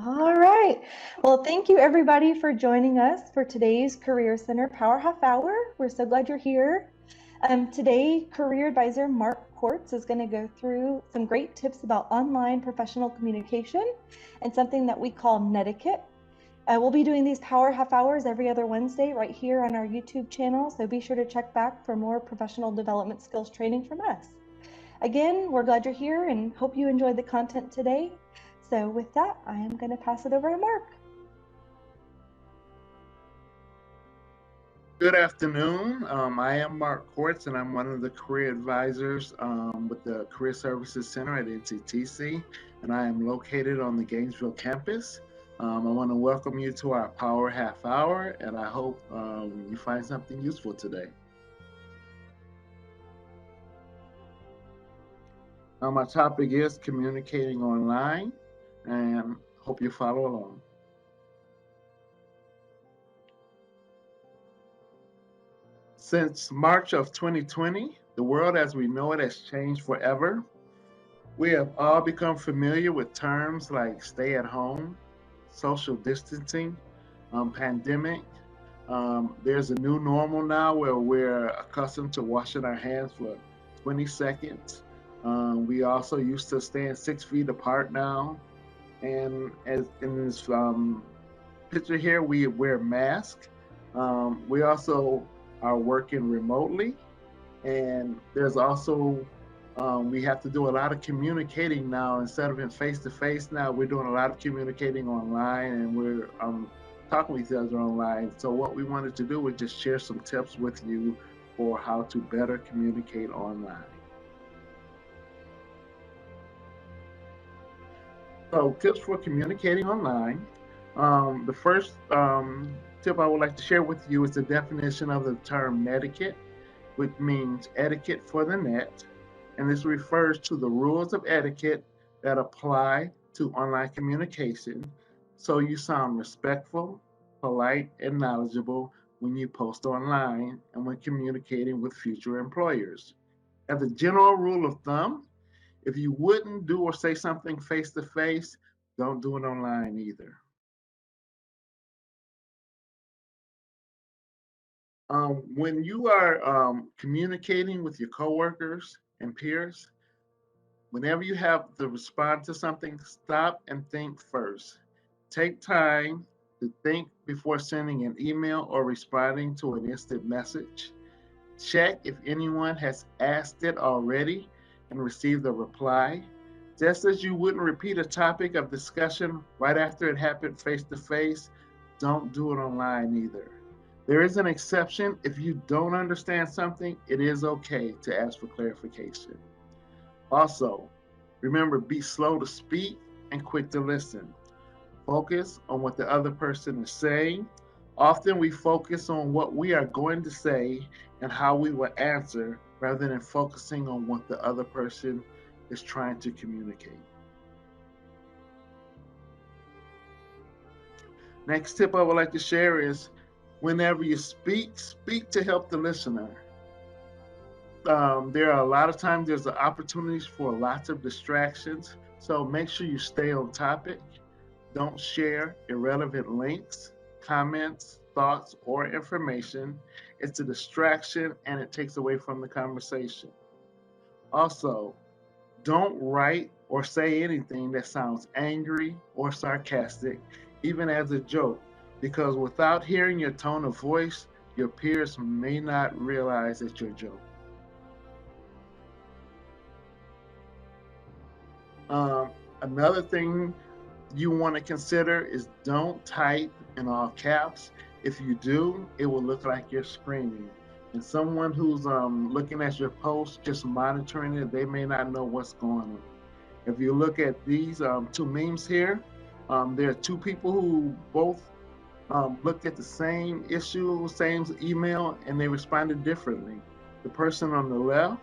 All right. Well, thank you everybody for joining us for today's Career Center Power Half Hour. We're so glad you're here. Today, Career Advisor Mark Quartz is going to go through some great tips about online professional communication and something that we call Netiquette. We'll be doing these Power Half Hours every other Wednesday right here on our YouTube channel, so be sure to check back for more professional development skills training from us. Again, we're glad you're here and hope you enjoyed the content today. So with that, I am going to pass it over to Mark. Good afternoon. I am Mark Quartz, and I'm one of the career advisors with the Career Services Center at NCTC, and I am located on the Gainesville campus. I want to welcome you to our Power Half Hour, and I hope you find something useful today. My topic is communicating online, and hope you follow along. Since March of 2020, the world as we know it has changed forever. We have all become familiar with terms like stay at home, social distancing, pandemic. There's a new normal now where we're accustomed to washing our hands for 20 seconds. We also used to staying 6 feet apart now. And as in this picture here, we wear masks. We also are working remotely, and there's also we have to do a lot of communicating now. Instead of in face-to-face now, we're doing a lot of communicating online, and we're talking with each other online. So what we wanted to do was just share some tips with you for how to better communicate online. So tips for communicating online. The first tip I would like to share with you is the definition of the term netiquette, which means etiquette for the net. And this refers to the rules of etiquette that apply to online communication. So you sound respectful, polite, and knowledgeable when you post online and when communicating with future employers. As a general rule of thumb, if you wouldn't do or say something face-to-face, don't do it online either. When you are communicating with your coworkers and peers, whenever you have to respond to something, stop and think first. Take time to think before sending an email or responding to an instant message. Check if anyone has asked it already and received a reply. Just as you wouldn't repeat a topic of discussion right after it happened face-to-face, don't do it online either. There is an exception. If you don't understand something, it is okay to ask for clarification. Also, remember, be slow to speak and quick to listen. Focus on what the other person is saying. Often we focus on what we are going to say and how we will answer rather than focusing on what the other person is trying to communicate. Next tip I would like to share is whenever you speak, speak to help the listener. There are a lot of times there's opportunities for lots of distractions, so make sure you stay on topic. Don't share irrelevant links, comments, thoughts, or information. It's a distraction and it takes away from the conversation. Also, don't write or say anything that sounds angry or sarcastic, even as a joke, because without hearing your tone of voice, your peers may not realize that you're joking. Another thing you want to consider is don't type in all caps. If you do, it will look like you're screaming. And someone who's looking at your post, just monitoring it, they may not know what's going on. If you look at these two memes here, there are two people who both looked at the same issue, same email, and they responded differently. The person on the left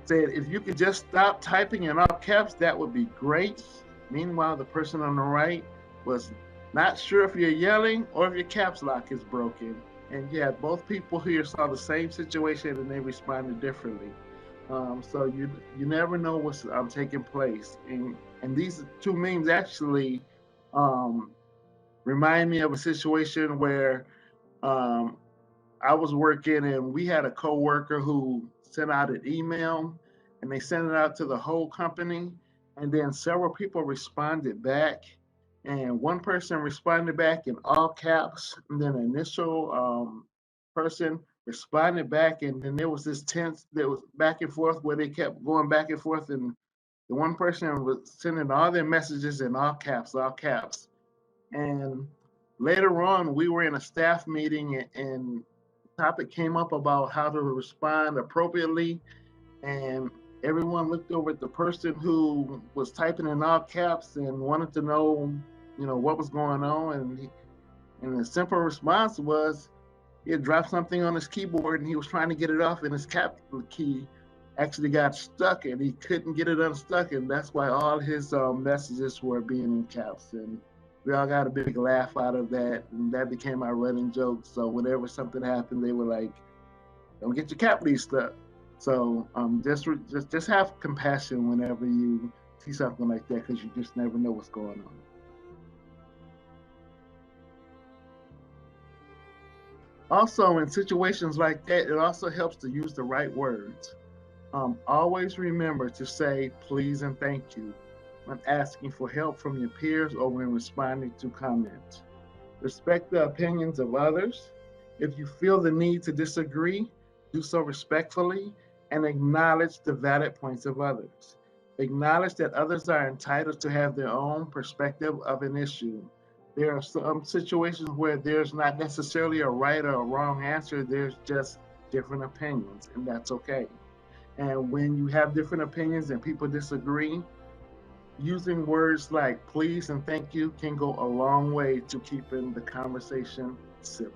said, if you could just stop typing in all caps, that would be great. Meanwhile, the person on the right was not sure if you're yelling or if your caps lock is broken. And yet both people here saw the same situation and they responded differently. So you never know what's taking place. And these two memes actually Remind me of a situation where I was working and we had a coworker who sent out an email and they sent it out to the whole company. And then several people responded back. And one person responded back in all caps. And then the initial person responded back. And then there was this tense that was back and forth where they kept going back and forth. And the one person was sending all their messages in all caps, all caps. And later on, we were in a staff meeting and the topic came up about how to respond appropriately. And everyone looked over at the person who was typing in all caps and wanted to know, what was going on. And the simple response was he had dropped something on his keyboard and he was trying to get it off, and his cap key actually got stuck and he couldn't get it unstuck. And that's why all his messages were being in caps. And we all got a big laugh out of that, and that became our running joke. So whenever something happened, they were like, "Don't get your cap lead stuck." So just have compassion whenever you see something like that, because you just never know what's going on. Also, in situations like that, it also helps to use the right words. Always remember to say please and thank you when asking for help from your peers or when responding to comments. Respect the opinions of others. If you feel the need to disagree, do so respectfully and acknowledge the valid points of others. Acknowledge that others are entitled to have their own perspective of an issue. There are some situations where there's not necessarily a right or a wrong answer, there's just different opinions, and that's okay. And when you have different opinions and people disagree, using words like please and thank you can go a long way to keeping the conversation civil.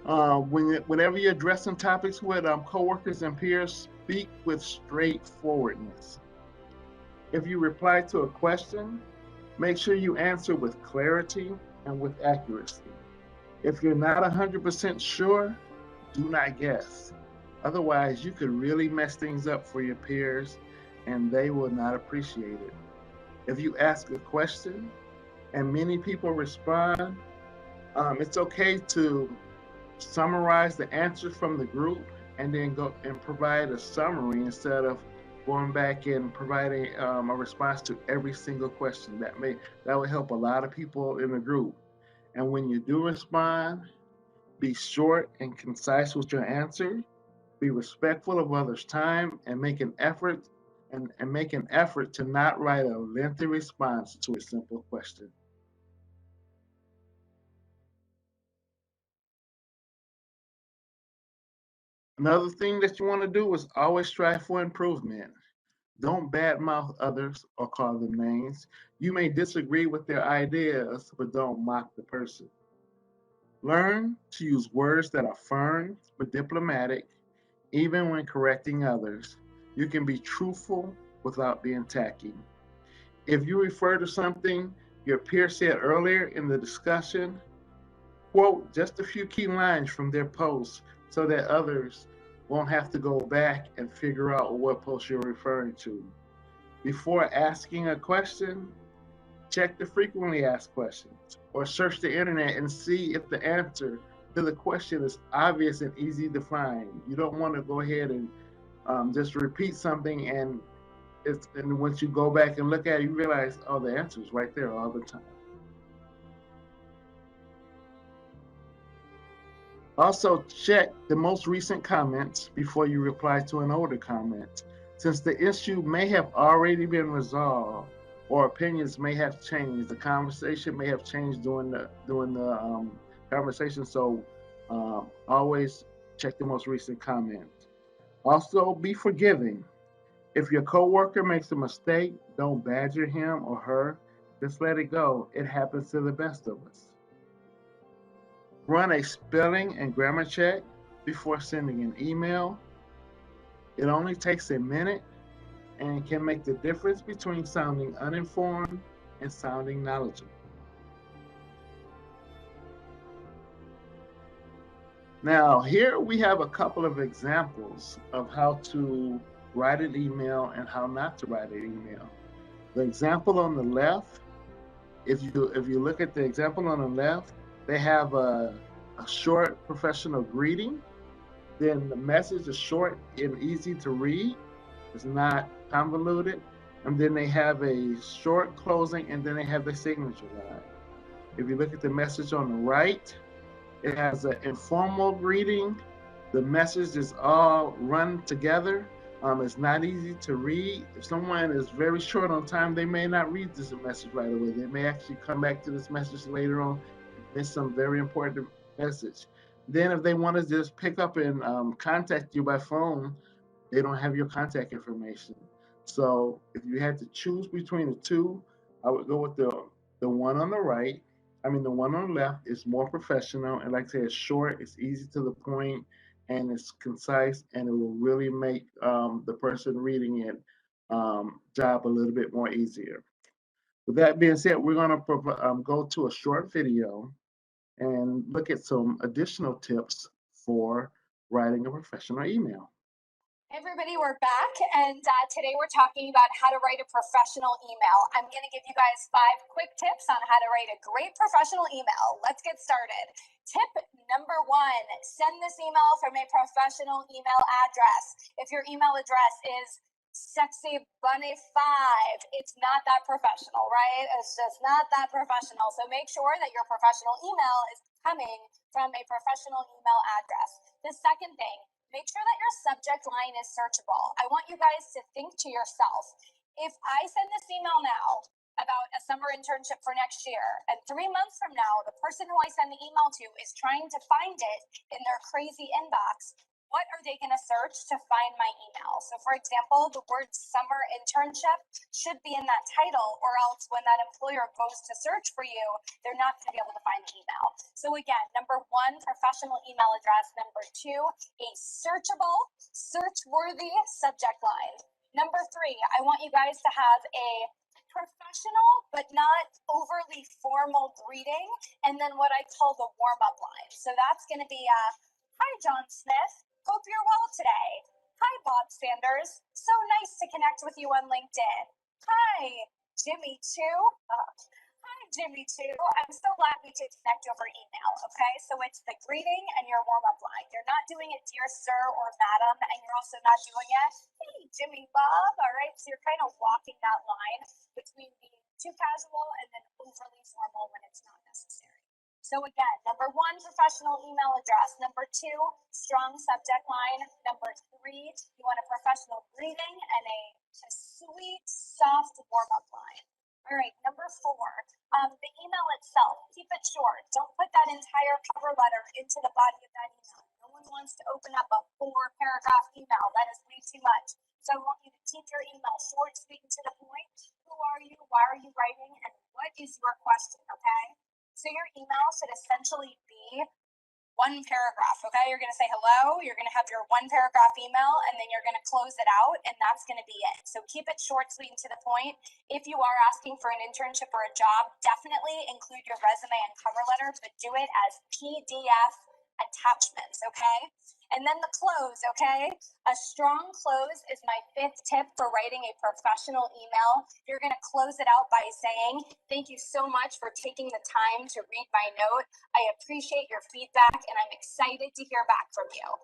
Whenever you're addressing topics with coworkers and peers, speak with straightforwardness. If you reply to a question, make sure you answer with clarity and with accuracy. If you're not 100% sure, do not guess. Otherwise, you could really mess things up for your peers and they will not appreciate it. If you ask a question and many people respond, it's okay to summarize the answers from the group and then go and provide a summary instead of going back and providing a response to every single question. That would help a lot of people in the group. And when you do respond, be short and concise with your answer. Be respectful of others' time and make an effort to not write a lengthy response to a simple question. Another thing that you want to do is always strive for improvement. Don't badmouth others or call them names. You may disagree with their ideas, but don't mock the person. Learn to use words that are firm but diplomatic, even when correcting others. You can be truthful without being tacky. If you refer to something your peer said earlier in the discussion, quote just a few key lines from their post so that others won't have to go back and figure out what post you're referring to. Before asking a question, check the frequently asked questions or search the internet and see if the answer to the question is obvious and easy to find. You don't want to go ahead and just repeat something and once you go back and look at it, you realize, oh, the answer is right there all the time. Also, check the most recent comments before you reply to an older comment. Since the issue may have already been resolved or opinions may have changed, the conversation may have changed during the conversation. So always check the most recent comment. Also, be forgiving. If your coworker makes a mistake, don't badger him or her. Just let it go. It happens to the best of us. Run a spelling and grammar check before sending an email. It only takes a minute and can make the difference between sounding uninformed and sounding knowledgeable. Now, here we have a couple of examples of how to write an email and how not to write an email. The example on the left, if you look at the example on the left, they have a short professional greeting. Then the message is short and easy to read. It's not convoluted. And then they have a short closing, and then they have the signature line. If you look at the message on the right, it has an informal greeting. The message is all run together. It's not easy to read. If someone is very short on time, they may not read this message right away. They may actually come back to this message later on and miss some very important message. Then if they want to just pick up and contact you by phone, they don't have your contact information. So if you had to choose between the two, I would go with the one on the right. I mean, the one on the left is more professional, and like I said, it's short, it's easy to the point, and it's concise, and it will really make the person reading it job a little bit more easier. With that being said, we're going to go to a short video and look at some additional tips for writing a professional email. Hey everybody, we're back, and today we're talking about how to write a professional email. I'm going to give you guys 5 quick tips on how to write a great professional email. Let's get started. Tip number 1, send this email from a professional email address. If your email address is sexybunny5, it's not that professional, right? It's just not that professional. So make sure that your professional email is coming from a professional email address. The second thing, make sure that your subject line is searchable. I want you guys to think to yourself, if I send this email now about a summer internship for next year, and 3 months from now, the person who I send the email to is trying to find it in their crazy inbox, what are they going to search to find my email? So for example, the word summer internship should be in that title, or else when that employer goes to search for you, they're not going to be able to find the email. So again, number 1, professional email address. Number 2, a searchable, search-worthy subject line. Number 3, I want you guys to have a professional but not overly formal greeting, and then what I call the warm-up line. So that's going to be hi, John Smith. Hope you're well today. Hi, Bob Sanders. So nice to connect with you on LinkedIn. Hi, Jimmy too. Hi, Jimmy too. I'm so glad we could connect over email, okay? So it's the greeting and your warm-up line. You're not doing it dear sir or madam, and you're also not doing it, hey, Jimmy Bob, all right? So you're kind of walking that line between being too casual and then overly formal when it's not necessary. So again, number 1, professional email address. Number 2, strong subject line. Number 3, you want a professional greeting and a sweet, soft warm-up line. All right, number 4, the email itself. Keep it short. Don't put that entire cover letter into the body of that email. No one wants to open up a 4-paragraph email. That is way too much. So I want you to keep your email short, sweet, and to the point. Who are you? Why are you writing? And what is your question, okay? So your email should essentially be 1 paragraph, okay? You're going to say hello, you're going to have your 1-paragraph email, and then you're going to close it out, and that's going to be it. So keep it short, sweet, and to the point. If you are asking for an internship or a job, definitely include your resume and cover letter, but do it as PDF attachments, okay? And then the close, okay? A strong close is my 5th tip for writing a professional email. You're going to close it out by saying, thank you so much for taking the time to read my note. I appreciate your feedback, and I'm excited to hear back from you.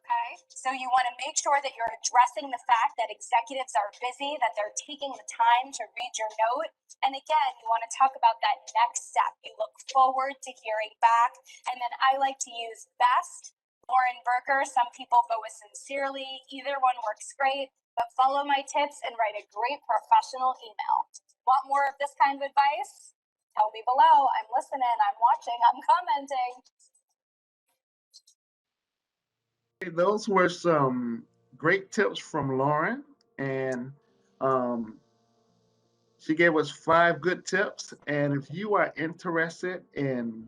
Okay? So you want to make sure that you're addressing the fact that executives are busy, that they're taking the time to read your note. And again, you want to talk about that next step. You look forward to hearing back. And then I like to use best, Lauren Berger. Some people go with sincerely. Either one works great, but follow my tips and write a great professional email. Want more of this kind of advice? Tell me below. I'm listening, I'm watching, I'm commenting. Those were some great tips from Lauren, and she gave us 5 good tips. And if you are interested in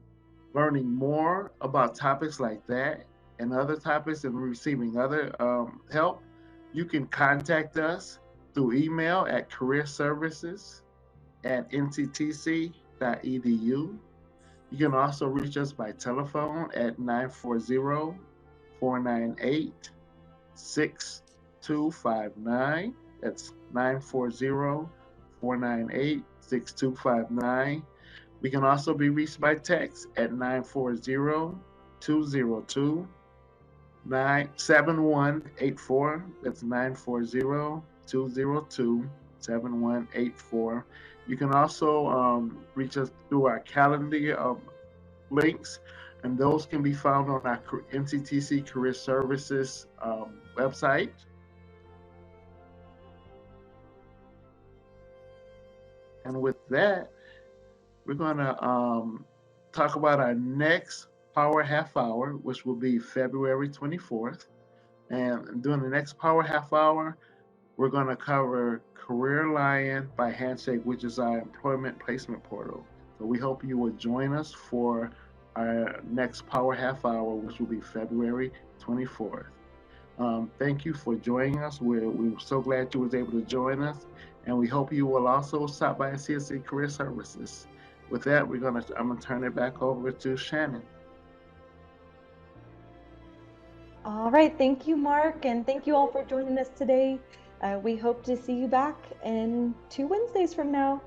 learning more about topics like that and other topics and receiving other help, you can contact us through email at careerservices@nctc.edu. You can also reach us by telephone at 940-498-6366. 6259. That's 940-498-6259. We can also be reached by text at 940-202-7184. That's 940-202-7184. You can also reach us through our calendar links, and those can be found on our NCTC Career Services website. And with that, we're going to talk about our next Power Half Hour, which will be February 24th. And during the next Power Half Hour, we're going to cover Career Lion by Handshake, which is our employment placement portal. So we hope you will join us for our next Power Half Hour, which will be February 24th. Thank you for joining us. We're so glad you was able to join us, and we hope you will also stop by and see us at Career Services. With that, I'm gonna turn it back over to Shannon. All right, thank you, Mark, and thank you all for joining us today. We hope to see you back in 2 Wednesdays from now.